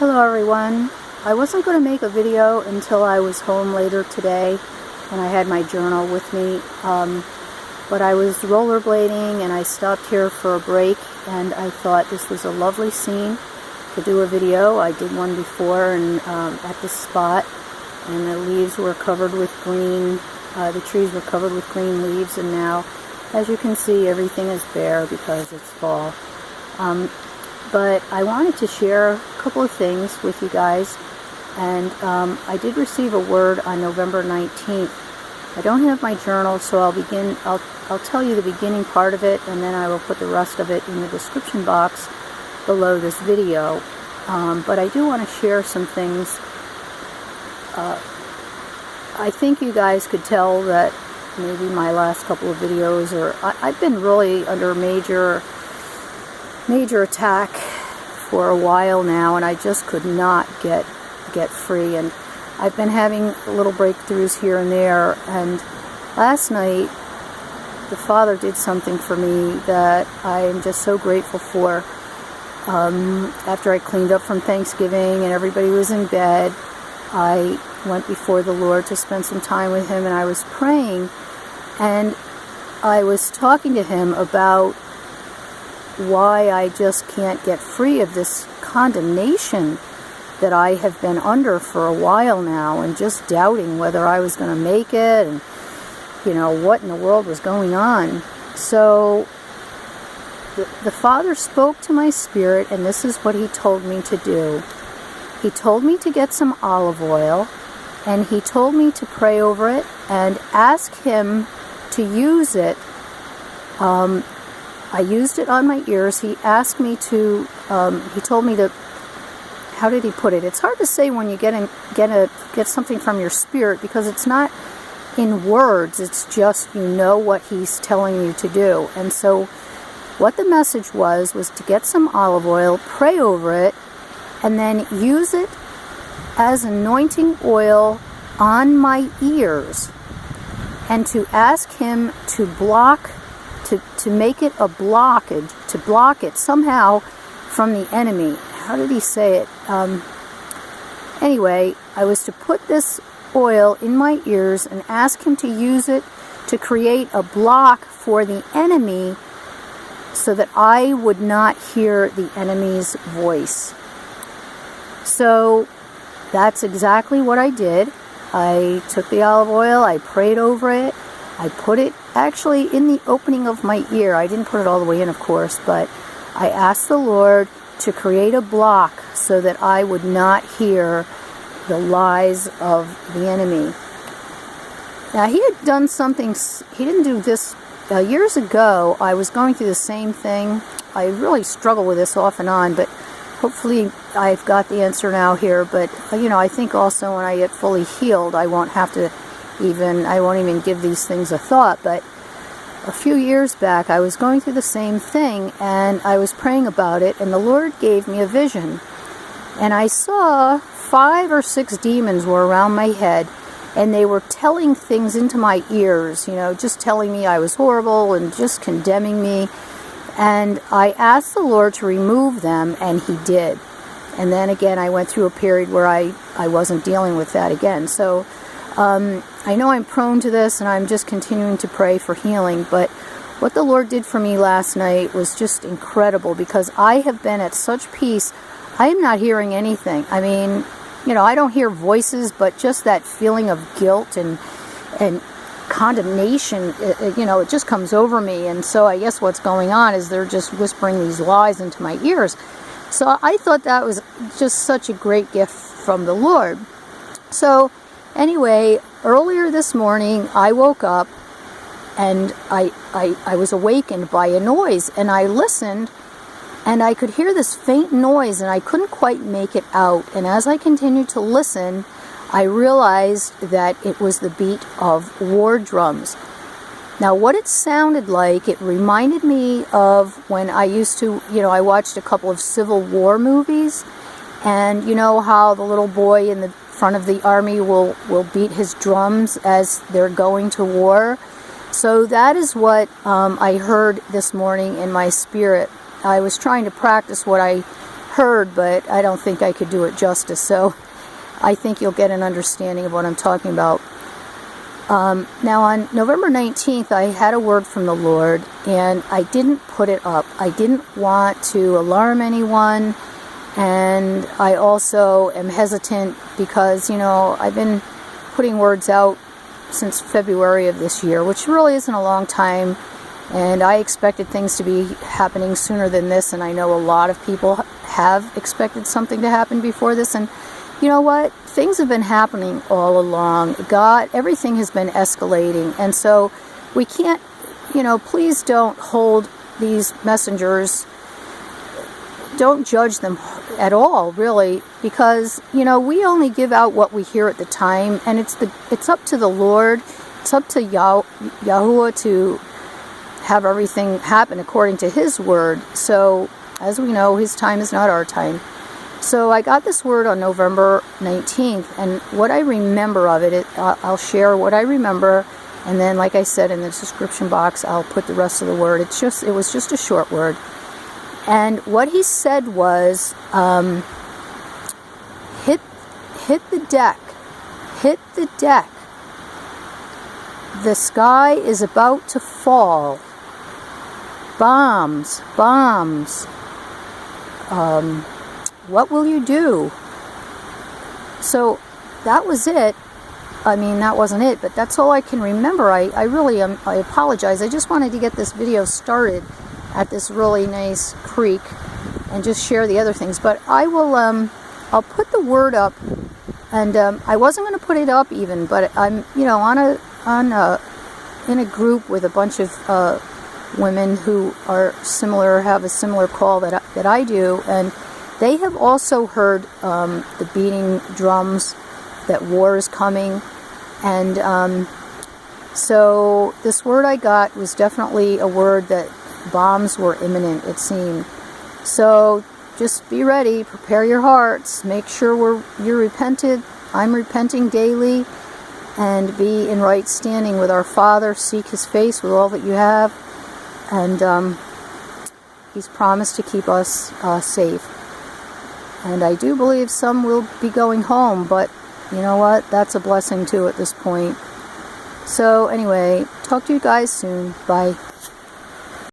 Hello everyone. I wasn't going to make a video until I was home later today and I had my journal with me, but I was rollerblading and I stopped here for a break and I thought this was a lovely scene to do a video. I did one before and at this spot, and the leaves were covered with green, the trees were covered with green leaves, and now as you can see everything is bare because it's fall. But I wanted to share a couple of things with you guys, and I did receive a word on November 19th. I don't have my journal, so I'll tell you the beginning part of it, and then I will put the rest of it in the description box below this video. But I do want to share some things. I think you guys could tell that maybe my last couple of videos, I've been really under major attack for a while now, and I just could not get free, and I've been having little breakthroughs here and there. And last night the Father did something for me that I am just so grateful for. After I cleaned up from Thanksgiving and everybody was in bed, I went before the Lord to spend some time with Him, and I was praying, and I was talking to Him about why I just can't get free of this condemnation that I have been under for a while now, and just doubting whether I was going to make it, and what in the world was going on. So the Father spoke to my spirit, and this is what He told me to do. He told me to get some olive oil, and He told me to pray over it and ask Him to use it. I used it on my ears. He asked me to, he told me to, how did He put it? It's hard to say when you get something from your spirit, because it's not in words, it's just what He's telling you to do. And so what the message was to get some olive oil, pray over it, and then use it as anointing oil on my ears, and to ask Him to to make it a blockage, to block it somehow from the enemy. How did He say it? Anyway, I was to put this oil in my ears and ask Him to use it to create a block for the enemy, so that I would not hear the enemy's voice. So that's exactly what I did. I took the olive oil, I prayed over it, I put it actually in the opening of my ear. I didn't put it all the way in, of course, but I asked the Lord to create a block so that I would not hear the lies of the enemy. Now, He had done something, He didn't do this years ago. I was going through the same thing. I really struggle with this off and on, but hopefully I've got the answer now here. But I think also when I get fully healed, I won't even give these things a thought. But a few years back, I was going through the same thing, and I was praying about it, and the Lord gave me a vision, and I saw 5 or 6 demons were around my head, and they were telling things into my ears, just telling me I was horrible and just condemning me. And I asked the Lord to remove them, and He did. And then again, I went through a period where I wasn't dealing with that again. So I know I'm prone to this, and I'm just continuing to pray for healing. But what the Lord did for me last night was just incredible, because I have been at such peace. I am not hearing anything. I mean, I don't hear voices, but just that feeling of guilt and condemnation, it just comes over me. And so I guess what's going on is they're just whispering these lies into my ears. So I thought that was just such a great gift from the Lord. So anyway, earlier this morning, I woke up and I was awakened by a noise, and I listened, and I could hear this faint noise, and I couldn't quite make it out. And as I continued to listen, I realized that it was the beat of war drums. Now, what it sounded like, it reminded me of when I used to, I watched a couple of Civil War movies, and how the little boy in the front of the army will beat his drums as they're going to war. So that is what I heard this morning in my spirit. I was trying to practice what I heard, but I don't think I could do it justice. So I think you'll get an understanding of what I'm talking about. Now on November 19th, I had a word from the Lord, and I didn't put it up. I didn't want to alarm anyone, and I also am hesitant because, you know, I've been putting words out since February of this year, which really isn't a long time, and I expected things to be happening sooner than this, and I know a lot of people have expected something to happen before this, and you know what? Things have been happening all along. Everything has been escalating, and so we can't, you know, please don't hold these messengers, don't judge them at all, really, because, you know, we only give out what we hear at the time, and it's up to the Lord, it's up to Yahuwah to have everything happen according to His word. So, as we know, His time is not our time. So I got this word on November 19th, and what I remember of it, I'll share what I remember, and then, like I said, in the description box, I'll put the rest of the word. It was just a short word. And what he said was, hit the deck. Hit the deck. The sky is about to fall. Bombs. What will you do? So that was it. I mean, that wasn't it, but that's all I can remember. I really I apologize. I just wanted to get this video started at this really nice creek and just share the other things. But I will, I'll put the word up, and I wasn't going to put it up even, but I'm, you know, in a group with a bunch of women who are similar, have a similar call that I do, and they have also heard the beating drums, that war is coming, and so this word I got was definitely a word that bombs were imminent, it seemed. So just be ready, prepare your hearts, make sure you're repented. I'm repenting daily, and be in right standing with our Father. Seek His face with all that you have, and He's promised to keep us safe. And I do believe some will be going home, but you know what? That's a blessing too at this point. So anyway, talk to you guys soon. Bye.